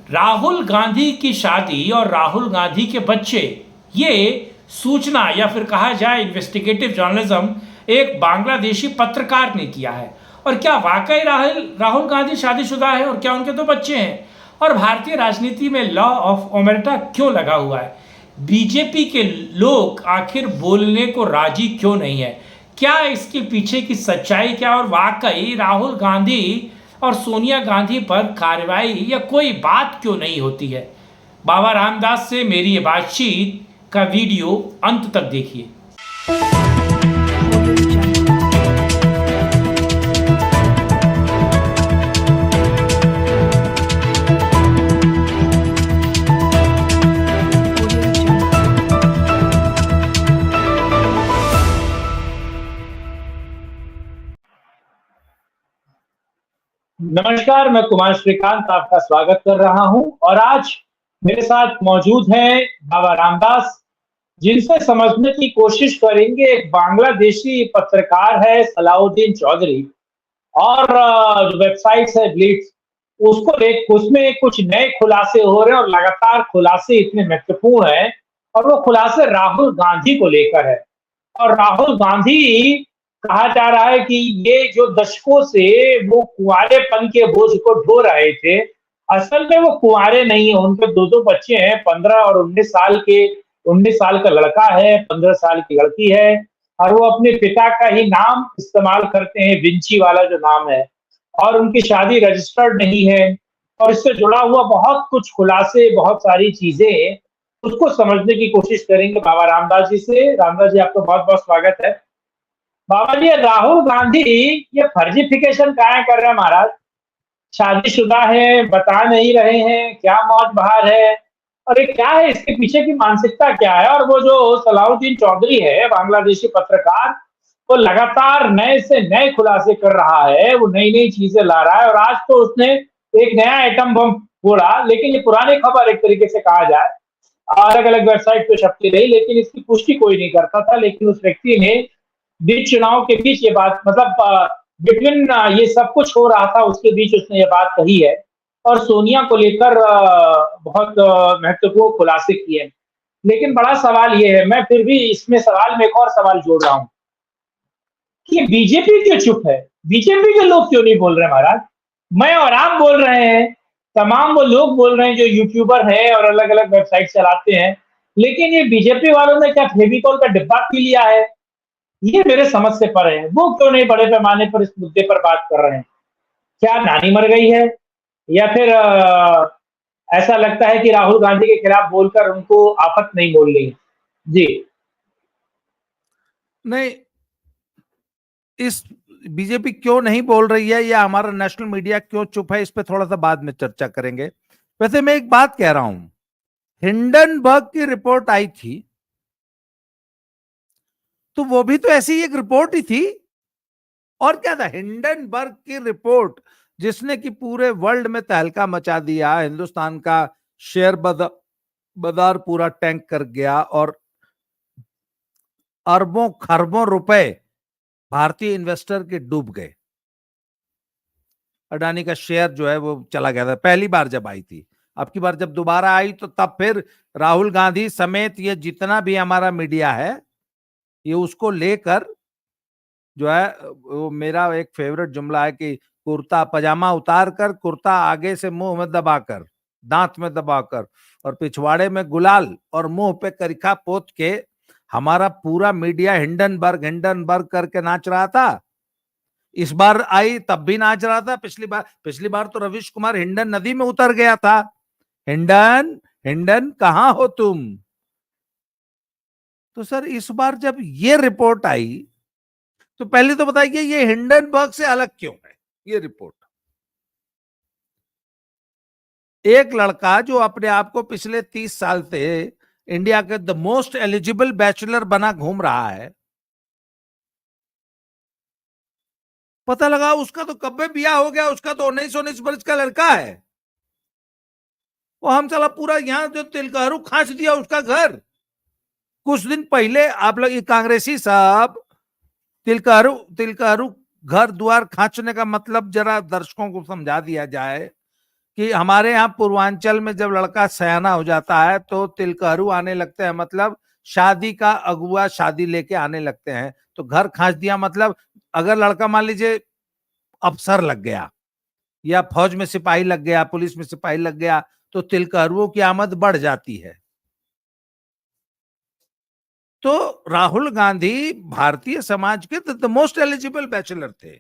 राहुल गांधी की शादी और राहुल गांधी के बच्चे, ये सूचना या फिर कहा जाए इन्वेस्टिगेटिव जर्नलिज्म एक बांग्लादेशी पत्रकार ने किया है। और क्या वाकई राहुल राहुल गांधी शादीशुदा है और क्या उनके दो बच्चे हैं? और भारतीय राजनीति में लॉ ऑफ ओमेर्टा क्यों लगा हुआ है? बीजेपी के लोग आखिर बोलने को राजी क्यों नहीं है? क्या इसके पीछे की सच्चाई क्या, और वाकई राहुल गांधी और सोनिया गांधी पर कार्रवाई या कोई बात क्यों नहीं होती है? बाबा रामदास से मेरी ये बातचीत का वीडियो अंत तक देखिए। नमस्कार, मैं कुमार श्रीकांत आपका स्वागत कर रहा हूं और आज मेरे साथ मौजूद हैं बाबा रामदास, जिनसे समझने की कोशिश करेंगे। एक बांग्लादेशी पत्रकार है सलाउद्दीन चौधरी, और जो वेबसाइट है ब्लिट्स, उसको देख उसमें कुछ नए खुलासे हो रहे हैं और लगातार खुलासे इतने महत्वपूर्ण हैं, और वो खुलासे राहुल गांधी को लेकर है। और राहुल गांधी, कहा जा रहा है कि ये जो दशकों से वो कुंवारेपन के बोझ को ढो रहे थे, असल में वो कुंवारे नहीं है। उनके दो दो बच्चे हैं, 15 और 19 साल के। 19 साल का लड़का है, 15 साल की लड़की है, और वो अपने पिता का ही नाम इस्तेमाल करते हैं, विंची वाला जो नाम है, और उनकी शादी रजिस्टर्ड नहीं है। और इससे जुड़ा हुआ बहुत कुछ खुलासे, बहुत सारी चीजें, उसको समझने की कोशिश करेंगे बाबा रामदास जी से। रामदास जी, आपका बहुत बहुत स्वागत है। बाबा जी, राहुल गांधी ये फर्जीफिकेशन काहे कर रहे हैं महाराज? शादीशुदा है, बता नहीं रहे हैं, क्या मौज बहार है, और ये क्या है, इसके पीछे की मानसिकता क्या है? और वो जो सलाउद्दीन चौधरी है, बांग्लादेशी पत्रकार, वो लगातार नए से नए खुलासे कर रहा है, वो नई नई चीजें ला रहा है। और आज तो उसने एक नया एटम बम फोड़ा, लेकिन ये पुरानी खबर एक तरीके से कहा जाए, अलग अलग वेबसाइट पे छपती रही, लेकिन इसकी पुष्टि कोई नहीं करता था। लेकिन उस व्यक्ति ने बीच चुनाव के बीच ये बात, मतलब बिटवीन ये सब कुछ हो रहा था उसके बीच उसने ये बात कही है, और सोनिया को लेकर बहुत महत्वपूर्ण खुलासे किए हैं। लेकिन बड़ा सवाल ये है, मैं फिर भी इसमें सवाल में एक और सवाल जोड़ रहा हूँ कि बीजेपी क्यों चुप है? बीजेपी के लोग क्यों नहीं बोल रहे महाराज? मैं और आप बोल रहे हैं, तमाम वो लोग बोल रहे हैं जो यूट्यूबर हैं और अलग अलग वेबसाइट चलाते हैं, लेकिन ये बीजेपी वालों ने क्या फेविकॉल का डिब्बा पी लिया है? ये मेरे समझ से परे है। वो क्यों नहीं बड़े पैमाने पर इस मुद्दे पर बात कर रहे हैं? क्या नानी मर गई है, या फिर ऐसा लगता है कि राहुल गांधी के खिलाफ बोलकर उनको आफत नहीं बोल रही? जी। नहीं, इस बीजेपी क्यों नहीं बोल रही है या हमारा नेशनल मीडिया क्यों चुप है, इस पे थोड़ा सा बाद में चर्चा करेंगे। वैसे मैं एक बात कह रहा हूं, हिंडनबर्ग की रिपोर्ट आई थी, तो वो भी तो ऐसी एक रिपोर्ट ही थी। और क्या था हिंडनबर्ग की रिपोर्ट, जिसने कि पूरे वर्ल्ड में तहलका मचा दिया, हिंदुस्तान का शेयर बाजार पूरा टैंक कर गया और अरबों खरबों रुपए भारतीय इन्वेस्टर के डूब गए। अडानी का शेयर जो है वो चला गया था पहली बार जब आई थी। अब की बार जब दोबारा आई तो तब फिर राहुल गांधी समेत ये जितना भी हमारा मीडिया है, ये उसको लेकर जो है, वो मेरा एक फेवरेट जुमला है कि कुर्ता पजामा उतार कर, कुर्ता आगे से मुंह में दबाकर, दांत में दबाकर, और पिछवाड़े में गुलाल और मुंह पे करिखा पोत के हमारा पूरा मीडिया हिंडनबर्ग हिंडनबर्ग करके नाच रहा था। इस बार आई तब भी नाच रहा था। पिछली बार तो रवीश कुमार हिंडन नदी में उतर गया था। हिंडन हिंडन कहां हो तुम? तो सर इस बार जब ये रिपोर्ट आई, तो पहले तो बताइए ये हिंडनबर्ग से अलग क्यों है ये रिपोर्ट? एक लड़का जो अपने आप को पिछले 30 साल से इंडिया के द मोस्ट एलिजिबल बैचलर बना घूम रहा है, पता लगा उसका तो कब में ब्याह हो गया, उसका तो 19 वर्ष का लड़का है। वो हम चला पूरा यहां जो तिलकारू खांच दिया उसका घर। कुछ दिन पहले आप लोग कांग्रेसी साहब, तिलकारू तिलकारू घर द्वार खांचने का मतलब जरा दर्शकों को समझा दिया जाए कि हमारे यहाँ पूर्वांचल में जब लड़का सयाना हो जाता है तो तिलकहरू आने लगते हैं, मतलब शादी का अगुआ शादी लेके आने लगते हैं। तो घर खांच दिया, मतलब अगर लड़का मान लीजिए अफसर लग गया या फौज में सिपाही लग गया, पुलिस में सिपाही लग गया, तो तिलकहरुओं की आमद बढ़ जाती है। तो राहुल गांधी भारतीय समाज के द मोस्ट एलिजिबल बैचलर थे।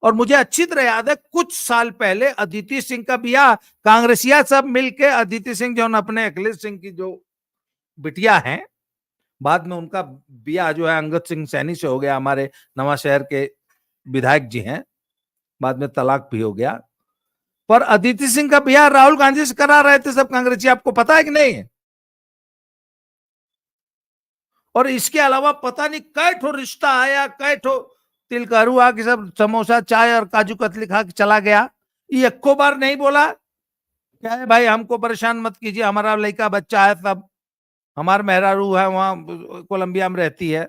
और मुझे अच्छी तरह याद है कुछ साल पहले अदिति सिंह का ब्याह कांग्रेसिया सब मिलके, अदिति सिंह जो अपने अखिलेश सिंह की जो बिटिया हैं, बाद में उनका ब्याह जो है अंगद सिंह सैनी से हो गया, हमारे नवा शहर के विधायक जी हैं, बाद में तलाक भी हो गया। पर अदिति सिंह का ब्याह राहुल गांधी से करा रहे थे सब कांग्रेसी, आपको पता है कि नहीं? और इसके अलावा पता नहीं कै ठो रिश्ता आया, कै ठो तिलकहरू आके सब समोसा चाय और काजू कतली खा के चला गया। ये एको बार नहीं बोला क्या है भाई हमको परेशान मत कीजिए, हमारा लड़का बच्चा है, सब हमारा मेहरारू है वहां कोलंबिया में रहती है।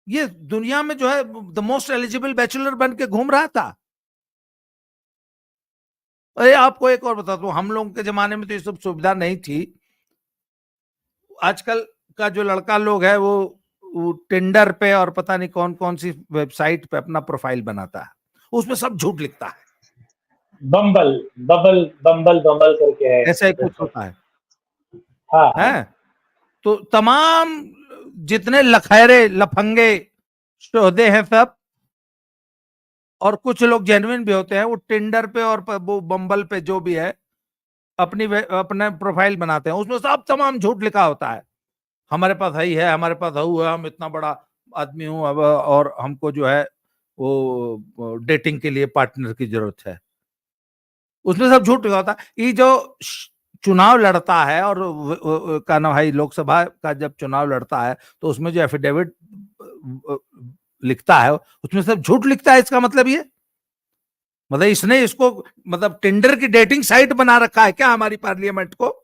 ये दुनिया में जो है द मोस्ट एलिजिबल बैचलर बन के घूम रहा था। अरे आपको एक और बताता हूँ, हम लोगों के जमाने में तो ये सब सुविधा नहीं थी। आजकल का जो लड़का लोग है वो टिंडर पे और पता नहीं कौन कौन सी वेबसाइट पे अपना प्रोफाइल बनाता है, उसमें सब झूठ लिखता है, बम्बल बबल बम्बल बम्बल करके है। ऐसा ही कुछ होता है। हाँ हाँ। है तो तमाम जितने लखैरे लफंगे शोधे हैं सब, और कुछ लोग जेन्युइन भी होते हैं, वो टिंडर पे और वो बम्बल पे जो भी है अपने प्रोफाइल बनाते हैं, उसमें सब तमाम झूठ लिखा होता है। हमारे पास है, हमारे पास है, हम इतना बड़ा आदमी हूं अब और हमको जो है वो डेटिंग के लिए पार्टनर की जरूरत है, उसमें सब झूठ लिखा होता है। ये जो चुनाव लड़ता है और का ना भाई लोकसभा का जब चुनाव लड़ता है तो उसमें जो एफिडेविट लिखता है उसमें सब झूठ लिखता है। इसका मतलब ये मतलब इसने इसको मतलब टिंडर की डेटिंग साइट बना रखा है क्या हमारी पार्लियामेंट को?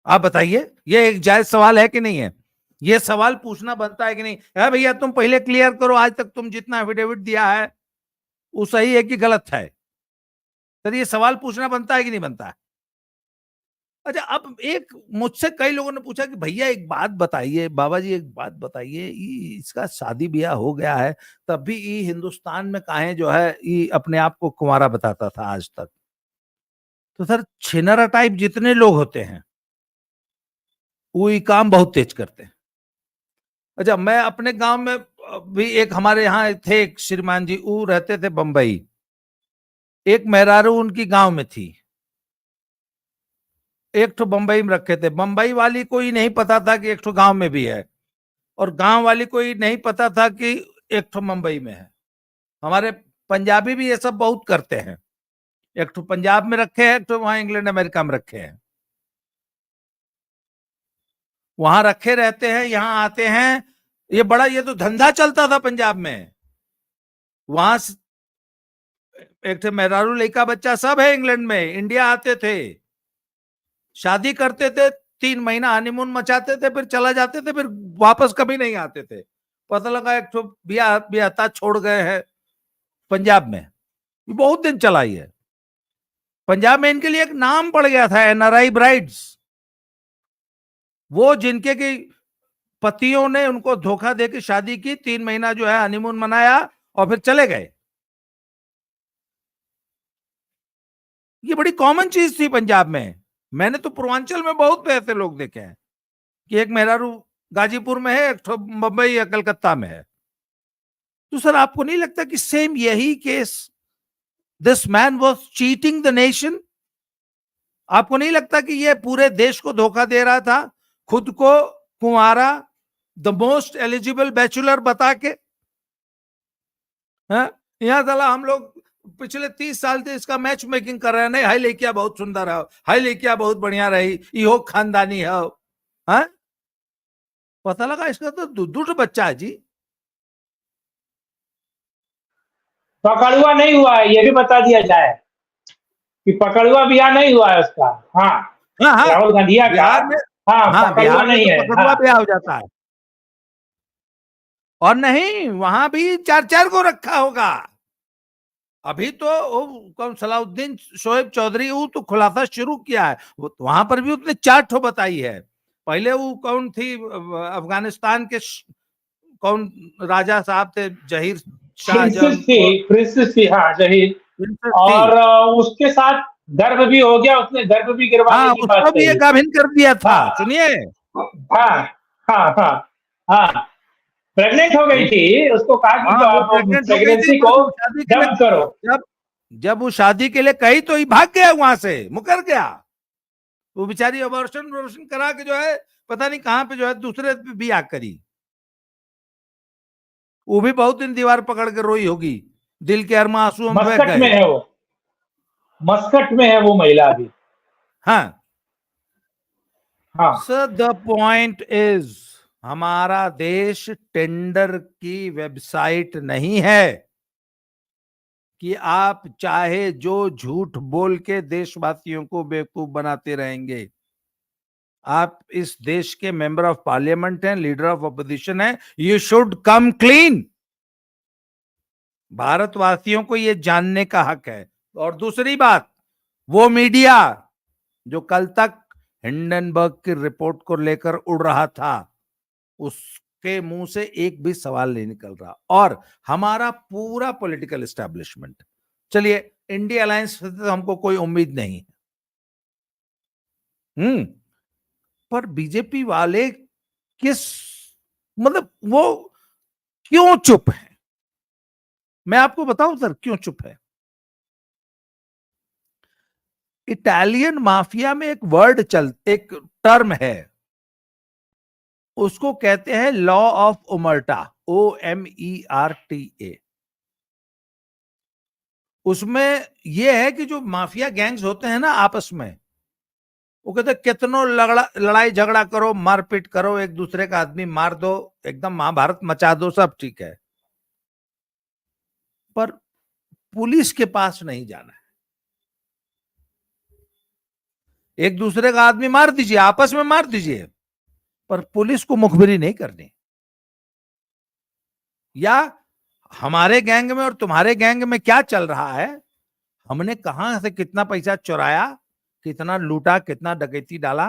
आप बताइए, ये एक जायज सवाल है कि नहीं है? ये सवाल पूछना बनता है कि नहीं है? भैया तुम पहले क्लियर करो, आज तक तुम जितना एफिडेविट दिया है वो सही है कि गलत है? सर ये सवाल पूछना बनता है कि नहीं बनता है? अच्छा, अब एक मुझसे कई लोगों ने पूछा कि भैया एक बात बताइए, बाबा जी एक बात बताइए, इसका शादी ब्याह हो गया है तब भी ये हिंदुस्तान में काहे जो है ये अपने आप को कुंवारा बताता था आज तक? तो सर छिनरा टाइप जितने लोग होते हैं वो ये काम बहुत तेज करते हैं। अच्छा, मैं अपने गांव में भी एक हमारे यहाँ थे एक श्रीमान जी, वो रहते थे बंबई, एक मेहरारू उनकी गांव में थी, एक तो बंबई में रखे थे। बंबई वाली को ही नहीं पता था कि एक तो गांव में भी है, और गांव वाली को ही नहीं पता था कि एक तो मुंबई में है। हमारे पंजाबी भी ये सब बहुत करते हैं, एक तो पंजाब में रखे हैं, एक तो वहां इंग्लैंड अमेरिका में रखे हैं, वहां रखे रहते हैं, यहाँ आते हैं। ये तो धंधा चलता था पंजाब में। वहां एक थे मेहरारू लड़का बच्चा सब है इंग्लैंड में, इंडिया आते थे, शादी करते थे, 3 महीना हनीमून मचाते थे, फिर चला जाते थे, फिर वापस कभी नहीं आते थे। पता लगा एक तो ब्याहता छोड़ गए हैं पंजाब में, बहुत दिन चला ही है। पंजाब में इनके लिए एक नाम पड़ गया था एनआरआई ब्राइड्स, वो जिनके की पतियों ने उनको धोखा देकर शादी की, 3 महीना जो है हनीमून मनाया और फिर चले गए। ये बड़ी कॉमन चीज थी पंजाब में। मैंने तो पूर्वांचल में बहुत ऐसे लोग देखे हैं कि एक मेहरारू गाजीपुर में है, एक तो मुंबई या कलकत्ता में है। तो सर आपको नहीं लगता कि सेम यही case, this man was cheating the nation? आपको नहीं लगता कि ये पूरे देश को धोखा दे रहा था, खुद को कुंवारा द मोस्ट एलिजिबल बैचलर बता के? यहां साला हम लोग पिछले 30 साल से इसका मैच मेकिंग कर रहे हैं, नहीं हाई लड़किया बहुत सुंदर है, हाई लड़किया बहुत बढ़िया रही, यो खानदानी है। पता लगा इसका तो दुट बच्चा है जी। पकड़ुआ नहीं हुआ है, ये भी बता दिया जाए कि पकड़ुआ ब्याह नहीं हुआ है उसका। हाँ हाँ हाँ, राहुल गांधिया का। बिहार में, हाँ हाँ पकड़ुआ बिहार में नहीं तो है। पकड़ुआ हाँ ब्याह हो जाता है, और नहीं वहां भी 4-4 को रखा होगा। अभी तो वो कौन सलाउद्दीन शोएब चौधरी वो तो खुलासा शुरू किया है, वहां पर भी उसने 4 ठो बताई है। पहले वो कौन थी अफगानिस्तान के कौन राजा साहब थे, जहीर शाह जो प्रिंसेस थी, हाँ जहीर। प्रिंसेस थी। और उसके साथ गर्भ भी हो गया, उसने गर्भ भी गिरवाने हाँ, की बात उसको भी कही। एक गाभिन कर दिया था, हाँ सुनिए। हाँ हाँ हाँ हाँ, प्रेग्नेंट हो गई थी, उसको कहा कि हाँ, वो प्रेग्नेंट हो गई थी, प्रेगनेंसी पर को वो शादी के लिए जब्त करो। जब जब वो शादी के लिए कही तो ये भाग गया, वहां से मुकर गया। वो बेचारी अबॉर्शन करा के जो है पता नहीं कहां पे जो है दूसरे पे भी आग करी। वो भी बहुत दिन दीवार पकड़ के रोई होगी, दिल के अरमा आंसू में बह मस्कट में गए। है वो, मस्कट में है वो महिला अभी। हाँ, हाँ, सो द पॉइंट इज, हमारा देश टेंडर की वेबसाइट नहीं है कि आप चाहे जो झूठ बोल के देशवासियों को बेवकूफ बनाते रहेंगे। आप इस देश के मेंबर ऑफ पार्लियामेंट हैं, लीडर ऑफ अपोजिशन हैं, यू शुड कम क्लीन। भारतवासियों को यह जानने का हक है। और दूसरी बात, वो मीडिया जो कल तक हिंडनबर्ग की रिपोर्ट को लेकर उड़ रहा था, उसके मुंह से एक भी सवाल नहीं निकल रहा। और हमारा पूरा पॉलिटिकल एस्टेब्लिशमेंट, चलिए इंडिया अलायंस से तो हमको कोई उम्मीद नहीं है, पर बीजेपी वाले किस, मतलब वो क्यों चुप है? मैं आपको बताऊं सर क्यों चुप है। इटालियन माफिया में एक टर्म है, उसको कहते हैं लॉ ऑफ उमर्टा, OMERTA। उसमें यह है कि जो माफिया गैंग्स होते हैं ना आपस में, वो कहते हैं कितनों लड़ाई झगड़ा करो, मारपीट करो, एक दूसरे का आदमी मार दो, एकदम महाभारत मचा दो, सब ठीक है, पर पुलिस के पास नहीं जाना है। एक दूसरे का आदमी मार दीजिए, आपस में मार दीजिए, पर पुलिस को मुखबिरी नहीं करनी। या हमारे गैंग में और तुम्हारे गैंग में क्या चल रहा है, हमने कहां से कितना पैसा चुराया, कितना लूटा, कितना डकैती डाला,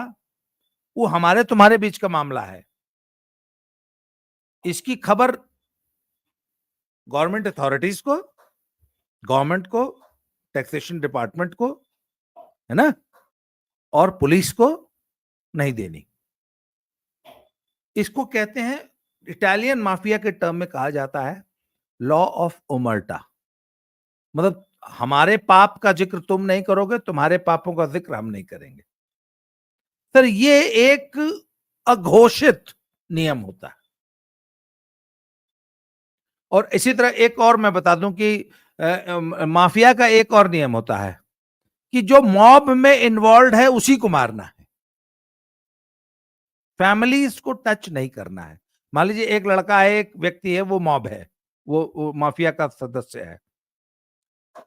वो हमारे तुम्हारे बीच का मामला है। इसकी खबर गवर्नमेंट अथॉरिटीज को, गवर्नमेंट को, टैक्सेशन डिपार्टमेंट को, है ना, और पुलिस को नहीं देनी। इसको कहते हैं, इटालियन माफिया के टर्म में कहा जाता है लॉ ऑफ ओमर्टा। मतलब हमारे पाप का जिक्र तुम नहीं करोगे, तुम्हारे पापों का जिक्र हम नहीं करेंगे। सर ये एक अघोषित नियम होता है। और इसी तरह एक और मैं बता दूं कि माफिया का एक और नियम होता है कि जो मॉब में इन्वॉल्व है उसी को मारना है, फैमिलीज को टच नहीं करना है। मान लीजिए एक लड़का है, एक व्यक्ति है, वो मॉब है, वो माफिया का सदस्य है,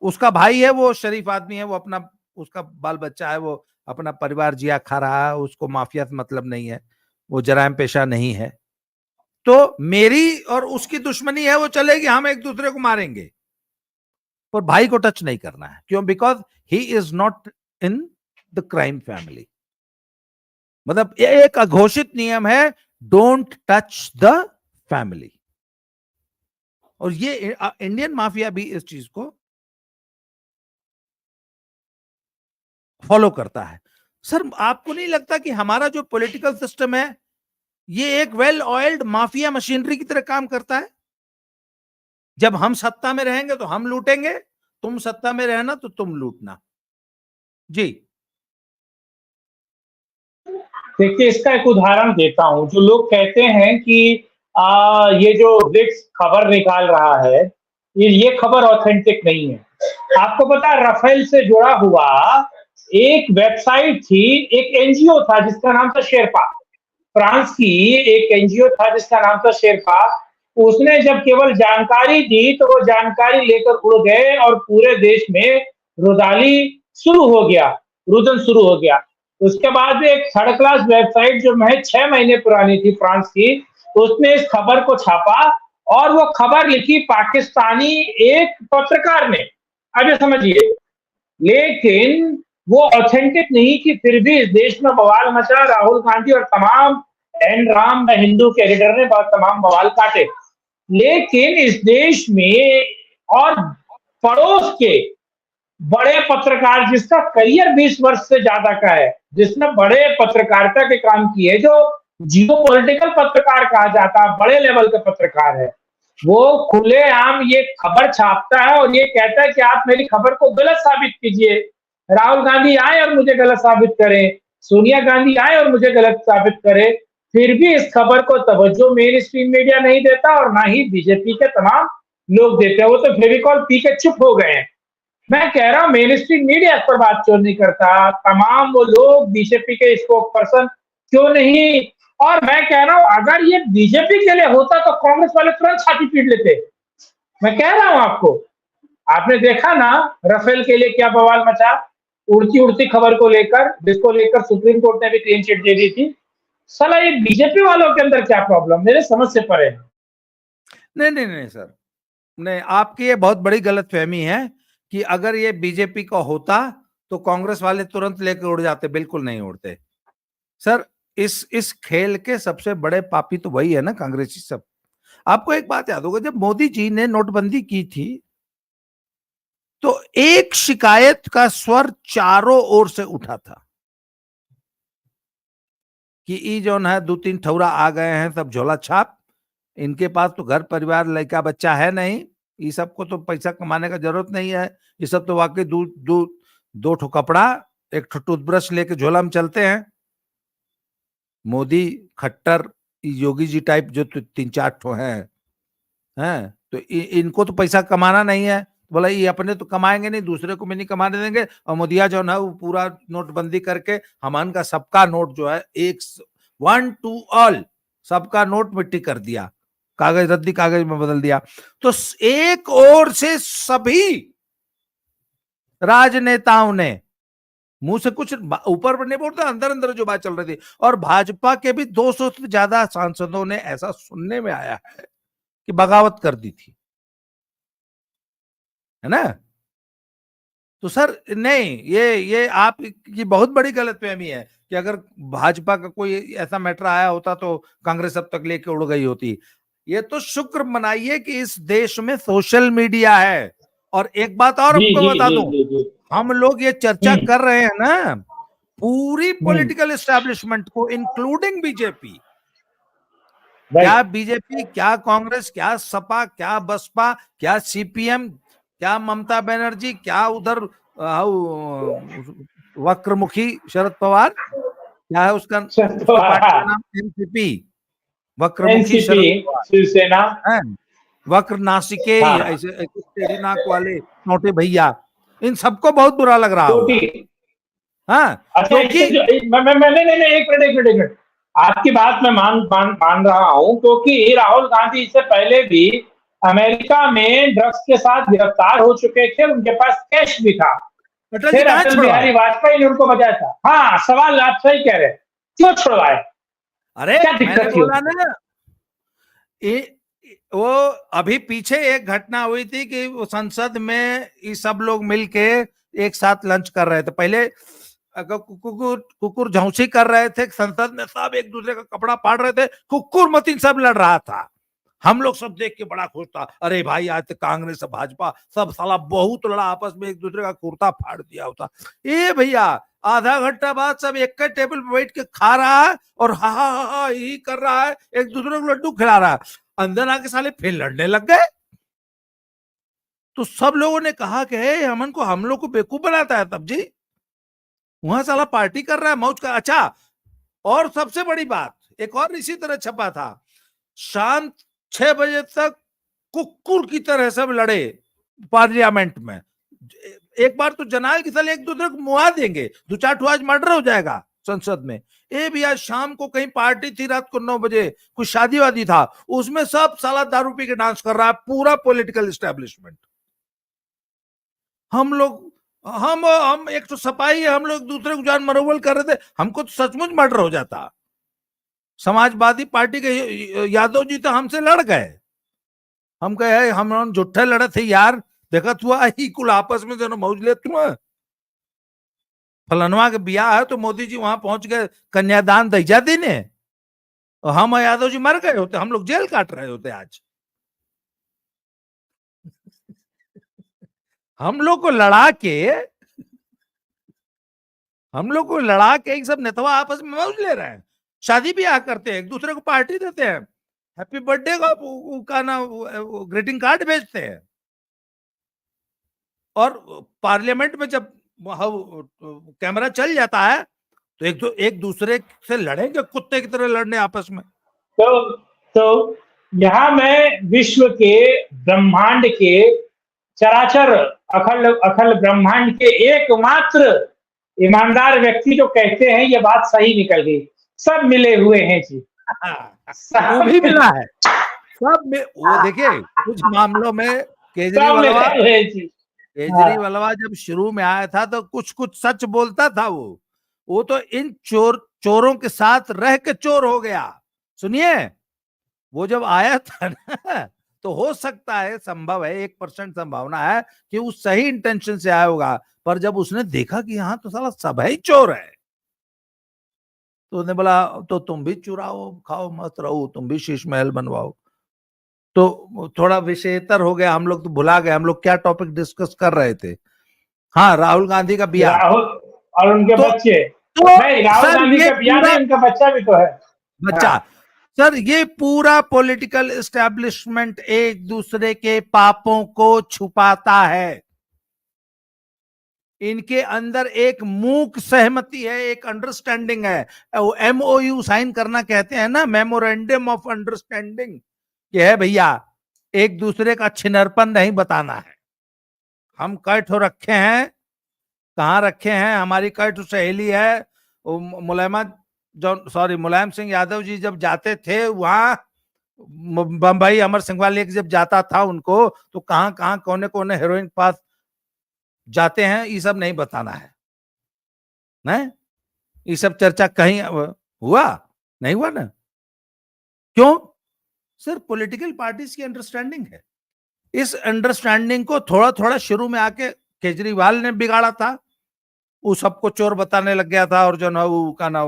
उसका भाई है, वो शरीफ आदमी है, वो अपना, उसका बाल बच्चा है, वो अपना परिवार जिया खा रहा है, उसको माफिया से मतलब नहीं है, वो जराइम पेशा नहीं है, तो मेरी और उसकी दुश्मनी है, वो चलेगी, हम एक दूसरे को मारेंगे, पर भाई को टच नहीं करना है। क्यों? Because he is not in the crime family. मतलब एक अघोषित नियम है, डोंट टच द फैमिली। और ये इंडियन माफिया भी इस चीज को फॉलो करता है। सर आपको नहीं लगता कि हमारा जो पॉलिटिकल सिस्टम है ये एक वेल ऑयल्ड माफिया मशीनरी की तरह काम करता है? जब हम सत्ता में रहेंगे तो हम लूटेंगे, तुम सत्ता में रहना तो तुम लूटना। जी देखिए इसका एक उदाहरण देता हूं। जो लोग कहते हैं कि ये जो ब्रिक्स खबर निकाल रहा है, ये खबर ऑथेंटिक नहीं है। आपको पता है राफेल से जुड़ा हुआ एक वेबसाइट थी, एक एनजीओ था जिसका नाम था शेरपा, फ्रांस की एक एनजीओ था जिसका नाम था शेरपा। उसने जब केवल जानकारी दी तो वो जानकारी लेकर उड़ गए और पूरे देश में रुदाली शुरू हो गया, रुदन शुरू हो गया। उसके बाद एक थर्ड क्लास वेबसाइट जो महज 6 महीने पुरानी थी फ्रांस की, उसने इस खबर को छापा और वो खबर लिखी पाकिस्तानी एक पत्रकार ने। अब ये समझिए, लेकिन वो ऑथेंटिक नहीं कि फिर भी इस देश में बवाल मचा, राहुल गांधी और तमाम एन राम द हिंदू के एडिटर ने बहुत तमाम बवाल काटे। लेकिन इस देश में और पड़ोस के बड़े पत्रकार जिसका करियर 20 वर्ष से ज्यादा का है, जिसने बड़े पत्रकारिता के काम किए, जो जियो पॉलिटिकल पत्रकार कहा जाता है, बड़े लेवल के पत्रकार है, वो खुलेआम ये खबर छापता है और ये कहता है कि आप मेरी खबर को गलत साबित कीजिए। राहुल गांधी आए और मुझे गलत साबित करें, सोनिया गांधी आए और मुझे गलत साबित करें, फिर भी इस खबर को तवज्जो मेन स्ट्रीम मीडिया नहीं देता और ना ही बीजेपी के तमाम लोग देते हैं। वो तो फेविकॉल पी के चुप हो गए हैं। मैं कह रहा हूं मेन स्ट्रीम मीडिया इस पर बात क्यों नहीं करता, तमाम वो लोग बीजेपी के स्पोक पर्सन क्यों नहीं। और मैं कह रहा हूं अगर ये बीजेपी के लिए होता तो कांग्रेस वाले तुरंत छाती पीट लेते। मैं कह रहा हूं आपको, आपने देखा ना राफेल के लिए क्या बवाल मचा, उड़ती उड़ती खबर को लेकर, जिसको लेकर सुप्रीम कोर्ट ने भी क्लीन चिट दे दी थी। साला ये बीजेपी वालों के अंदर क्या प्रॉब्लम, मेरे समझ से परे। नहीं नहीं नहीं सर, नहीं, आपकी ये बहुत बड़ी गलतफहमी है कि अगर ये बीजेपी का होता तो कांग्रेस वाले तुरंत लेकर उड़ जाते। बिल्कुल नहीं उड़ते सर। इस खेल के सबसे बड़े पापी तो वही है ना, कांग्रेसी सब। आपको एक बात याद होगा, जब मोदी जी ने नोटबंदी की थी तो एक शिकायत का स्वर चारों ओर से उठा था कि ई जो है 2-3 ठौरा आ गए हैं सब झोला छाप, इनके पास तो घर परिवार लड़का बच्चा है नहीं, ये सबको तो पैसा कमाने का जरूरत नहीं है, ये सब तो वाकई दो ठो कपड़ा एक ठो टूथब्रश लेके झोला में चलते हैं। मोदी खट्टर योगी जी टाइप जो 3-4 ठो हैं तो इनको तो पैसा कमाना नहीं है, बोला ये अपने तो कमाएंगे नहीं, दूसरे को भी नहीं कमाने देंगे। और मोदिया जो है वो पूरा नोटबंदी करके हमन का सबका नोट जो है एक 1 to all सबका नोट मिट्टी कर दिया, कागज रद्दी कागज में बदल दिया। तो एक ओर से सभी राजनेताओं ने मुंह से कुछ ऊपर नहीं बोलता, अंदर अंदर जो बात चल रही थी, और भाजपा के भी 200 से ज्यादा सांसदों ने ऐसा सुनने में आया है कि बगावत कर दी थी, है ना। तो सर नहीं, ये आपकी बहुत बड़ी गलतफहमी है कि अगर भाजपा का कोई ऐसा मैटर आया होता तो कांग्रेस अब तक लेके उड़ गई होती। ये तो शुक्र मनाइए कि इस देश में सोशल मीडिया है। और एक बात और आपको बता दूं, हम लोग ये चर्चा कर रहे हैं ना, पूरी पॉलिटिकल एस्टैब्लिशमेंट को इंक्लूडिंग बीजेपी, क्या बीजेपी, क्या कांग्रेस, क्या सपा, क्या बसपा, क्या सीपीएम, क्या ममता बनर्जी, क्या उधर वक्रमुखी शरद पवार, क्या है उसका पार्टी का नाम, एनसीपी, वक्रमुखी शरद पवार, शिवसेना, वक्र नासिके, ऐसे टेढ़ी नाक वाले छोटे भैया, इन सबको बहुत बुरा लग रहा होगा। हाँ, क्योंकि मैंने एक मिनट आपकी बात मैं मान रहा हूं, क्योंकि राहुल गांधी इससे पहले भी अमेरिका में ड्रग्स के साथ गिरफ्तार हो चुके थे, उनके पास कैश भी था, फिर अटल बिहारी वाजपेयी ने उनको बचाया था। हाँ, सवाल आप सही कह रहे, क्यों छुड़वाए? अरे क्या दिक्कत बोला ना, वो अभी पीछे एक घटना हुई थी कि वो संसद में ये सब लोग मिलके एक साथ लंच कर रहे थे। पहले कुकुर झौंसी कर रहे थे संसद में, सब एक दूसरे का कपड़ा फाड़ रहे थे, कुकुर मतीन सब लड़ रहा था। हम लोग सब देख के बड़ा खुश था, अरे भाई आज तो कांग्रेस और भाजपा सब साला बहुत लड़ा, आपस में एक दूसरे का कुर्ता फाड़ दिया होता। ये भैया आधा घंटा बाद सब एक टेबल पर बैठ के खा रहा है और हा हा हा यही कर रहा है, एक दूसरे को लड्डू खिला रहा है, अंदर आके साले फिर लड़ने लग गए। तो सब लोगों ने कहा कि हम लोग को बेवकूफ बनाता है तब जी, वहां साला पार्टी कर रहा है, मौज का। अच्छा, और सबसे बड़ी बात एक और इसी तरह छपा था, शाम 6 बजे तक कुकुर की तरह सब लड़े पार्लियामेंट में। एक बार तो जनाल की साले एक दूसरे को मुआ देंगे, 2-4 ठो आज मर्डर हो जाएगा संसद में। ए भी आज शाम को कहीं पार्टी थी, रात को 9 बजे कुछ शादी वादी था, उसमें सब साला दारू पी के डांस कर रहा है पूरा पॉलिटिकल एस्टेब्लिशमेंट। हम एक तो सपाही है, हम लोग दूसरे को जान मरोवल कर रहे थे, हमको तो सचमुच मर्डर हो जाता। समाजवादी पार्टी के यादव जी तो हमसे लड़ गए, हम कहे हम झूठे लड़े थे यार, देखा हुआ ही कुल आपस में जो मौज ले तुम फलनवा के ब्याह है तो मोदी जी वहां पहुंच गए कन्यादान दईजा देने, और हम यादव जी मर गए होते, हम लोग जेल काट रहे होते आज। हम लोग को लड़ा के सब नेतवा आपस में मौज ले रहे हैं, शादी ब्याह करते हैं, एक दूसरे को पार्टी देते हैं, हैप्पी बर्थडे का ना ग्रीटिंग कार्ड भेजते हैं। और पार्लियामेंट में जब कैमरा चल जाता है तो एक दूसरे से लड़ेंगे कुत्ते की तरह लड़ने आपस में। तो यहाँ मैं विश्व के ब्रह्मांड के चराचर अखल अखल ब्रह्मांड के एकमात्र ईमानदार व्यक्ति जो कहते हैं ये बात सही निकल गई, सब मिले हुए हैं जी। वो भी मिला है सब में। वो देखिए कुछ मामलों में केजरीवाल जब शुरू में आया था तो कुछ सच बोलता था, वो तो इन चोरों के साथ रह के चोर हो गया। सुनिए, वो जब आया था ना तो हो सकता है, संभव है, 1% संभावना है कि वो सही इंटेंशन से आया होगा, पर जब उसने देखा कि यहाँ तो साला सब ही चोर है तो उसने बोला तो तुम भी चुराओ, खाओ, मत रहो, तुम भी शीश महल बनवाओ। तो थोड़ा विषयतर हो गया, हम लोग तो भुला गए हम लोग क्या टॉपिक डिस्कस कर रहे थे। हाँ, राहुल गांधी का ब्याह, राहुल और उनके बच्चे। नहीं, राहुल गांधी का ब्याह नहीं, उनका बच्चा भी तो है, बच्चा। सर ये पूरा पॉलिटिकल एस्टेब्लिशमेंट एक दूसरे के पापों को छुपाता है। इनके अंदर एक मूक सहमति है, एक अंडरस्टैंडिंग है, MOU साइन करना कहते हैं ना, मेमोरेंडम ऑफ अंडरस्टैंडिंग, कि है भैया एक दूसरे का छिनरपन नहीं बताना है। हम कैठ रखे हैं, कहाँ रखे हैं, हमारी कैठ सहेली है मुलायम सिंह यादव जी जब जाते थे वहां बंबई, अमर सिंह लेक जब जाता था उनको, तो कहाँ कहाँ कोने कोने हेरोइन के पास जाते हैं, ये सब नहीं बताना है ना। ये सब चर्चा कहीं हुआ नहीं हुआ ना, क्यों? सर पॉलिटिकल पार्टीज की अंडरस्टैंडिंग है। इस अंडरस्टैंडिंग को थोड़ा थोड़ा शुरू में आके केजरीवाल ने बिगाड़ा था, वो सबको चोर बताने लग गया था, और जो ना वो का ना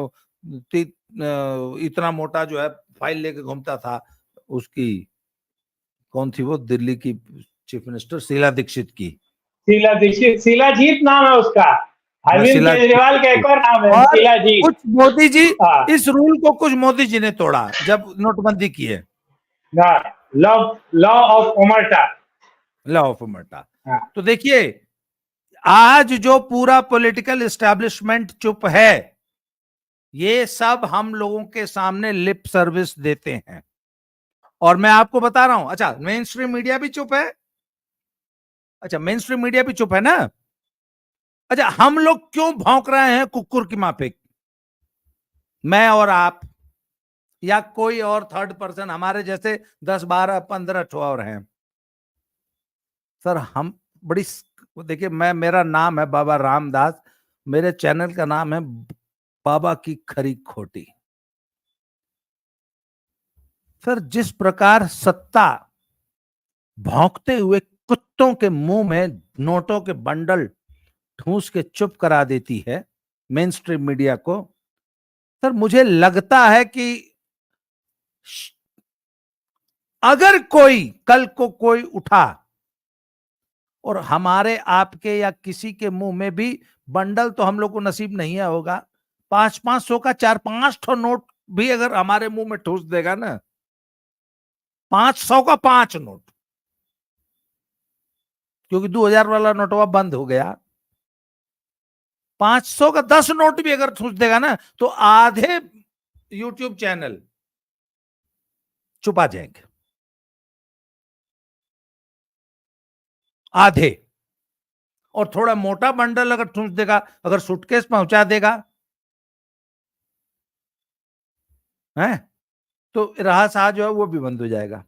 इतना मोटा जो है फाइल लेके घूमता था, उसकी कौन थी वो, दिल्ली की चीफ मिनिस्टर शीला दीक्षित की, शीलाजीत नाम है उसका, अरविंद केजरीवाल का एक और नाम है शीलाजीत। कुछ मोदी जी, इस रूल को कुछ मोदी जी ने तोड़ा जब नोटबंदी की है, लॉ ऑफ ओमर्टा। तो देखिए आज जो पूरा पॉलिटिकल एस्टैब्लिशमेंट चुप है, ये सब हम लोगों के सामने लिप सर्विस देते हैं। और मैं आपको बता रहा हूं, अच्छा मेन स्ट्रीम मीडिया भी चुप है, ना। अच्छा हम लोग क्यों भौंक रहे हैं कुकुर की माफिक, मैं और आप या कोई और थर्ड पर्सन, हमारे जैसे 10 12 15 और हैं। सर हम बड़ी, देखिए मेरा नाम है बाबा रामदास, मेरे चैनल का नाम है बाबा की खरी खोटी। सर जिस प्रकार सत्ता भौंकते हुए कुत्तों के मुंह में नोटों के बंडल ठूस के चुप करा देती है मेन स्ट्रीम मीडिया को, सर मुझे लगता है कि अगर कल को कोई उठा और हमारे आपके या किसी के मुंह में भी बंडल तो हम लोग को नसीब नहीं है होगा, 500 का 4-5 नोट भी अगर हमारे मुंह में ठूस देगा ना, 500 का 5 नोट, क्योंकि 2000 वाला नोटवा बंद हो गया, 500 का 10 नोट भी अगर ठूस देगा ना तो आधे यूट्यूब चैनल चुपा जाएंगे, आधे। और थोड़ा मोटा बंडल अगर ठूस देगा, अगर सूटकेस पहुंचा देगा है, तो रहा सा जो है वो भी बंद हो जाएगा।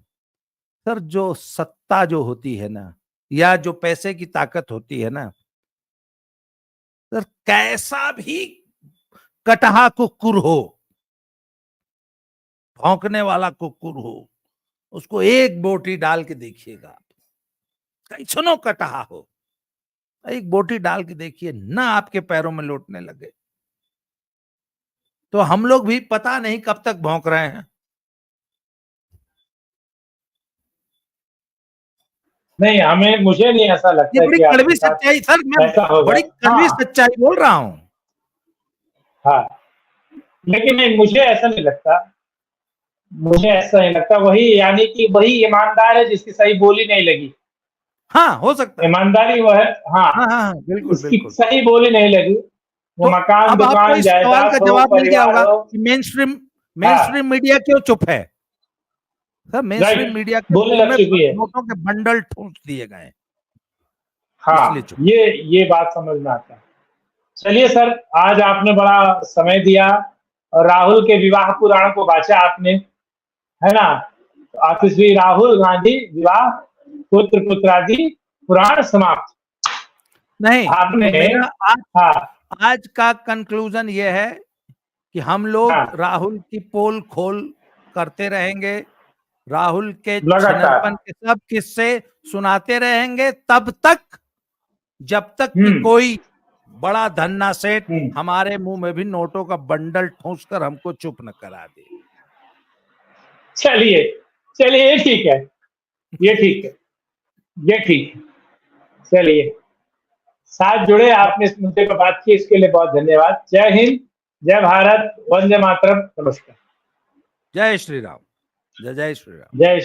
सर जो सत्ता जो होती है ना, या जो पैसे की ताकत होती है ना, सर कैसा भी कटहा कुकुर हो, भौंकने वाला कुकुर हो, उसको एक बोटी डाल के देखिएगा, कैसनो कटहा हो, एक बोटी डाल के देखिए ना, आपके पैरों में लौटने लगे। तो हम लोग भी पता नहीं कब तक भौंक रहे हैं। नहीं, मुझे नहीं ऐसा ये लगता बड़ी कि आपके कड़वी साथ सच्चाई सर, मैं ऐसा होगा। बड़ी कड़वी हाँ, सच्चाई बोल रहा हूँ। हाँ, लेकिन नहीं, मुझे ऐसा नहीं लगता। मुझे ऐसा नहीं लगता, वही यानी कि वही ईमानदार है जिसकी सही बोली नहीं लगी। हाँ, हो सकता है। ईमानदारी वो है, हाँ, हाँ, हाँ, हाँ, बिल्कुल, इसकी बिल्कुल। सही बोली नहीं लगी। तो वो मकान, अब आपको दुकान, इस सवाल जायदाद का हो, जवाब मिल गया परिवार होगा हो। कि मेन हाँ, स्ट्रीम मीडिया क्यों चुप है? Sir, main stream right, media के बोलने मुंह लग में चुकी है। नोटों के बंडल ठूंस दिए गए, इसलिए हाँ, चुप। ये बात समझ में आता है। चलिए सर, आज आपने बड़ा समय दिया और राहुल के विवाह पुराण को बांचा आपने, है ना? तो आतिश्री राहुल गांधी विवाह पुत्र पुत्रादि पुराण समाप्त। नहीं, आपने, तो मेरा हाँ, आज का कंक्लूजन ये है कि हम लोग हाँ, राहुल की पोल खोल करते रहेंगे, राहुल के लगातार। छिनरपन के सब किस्से सुनाते रहेंगे तब तक, जब तक कि हम्म, कोई बड़ा धन्ना सेठ हम्म। हमारे मुंह में भी नोटों का बंडल ठूंस कर हमको चुप न करा दे। चलिए, चलिए, ये ठीक है, ये ठीक है, ये ठीक है। चलिए, साथ जुड़े, आपने इस मुद्दे पर बात की, इसके लिए बहुत धन्यवाद। जय हिंद, जय भारत, वंदे मातरम, नमस्कार। जय श्री राम, जय जय श्री राम। जय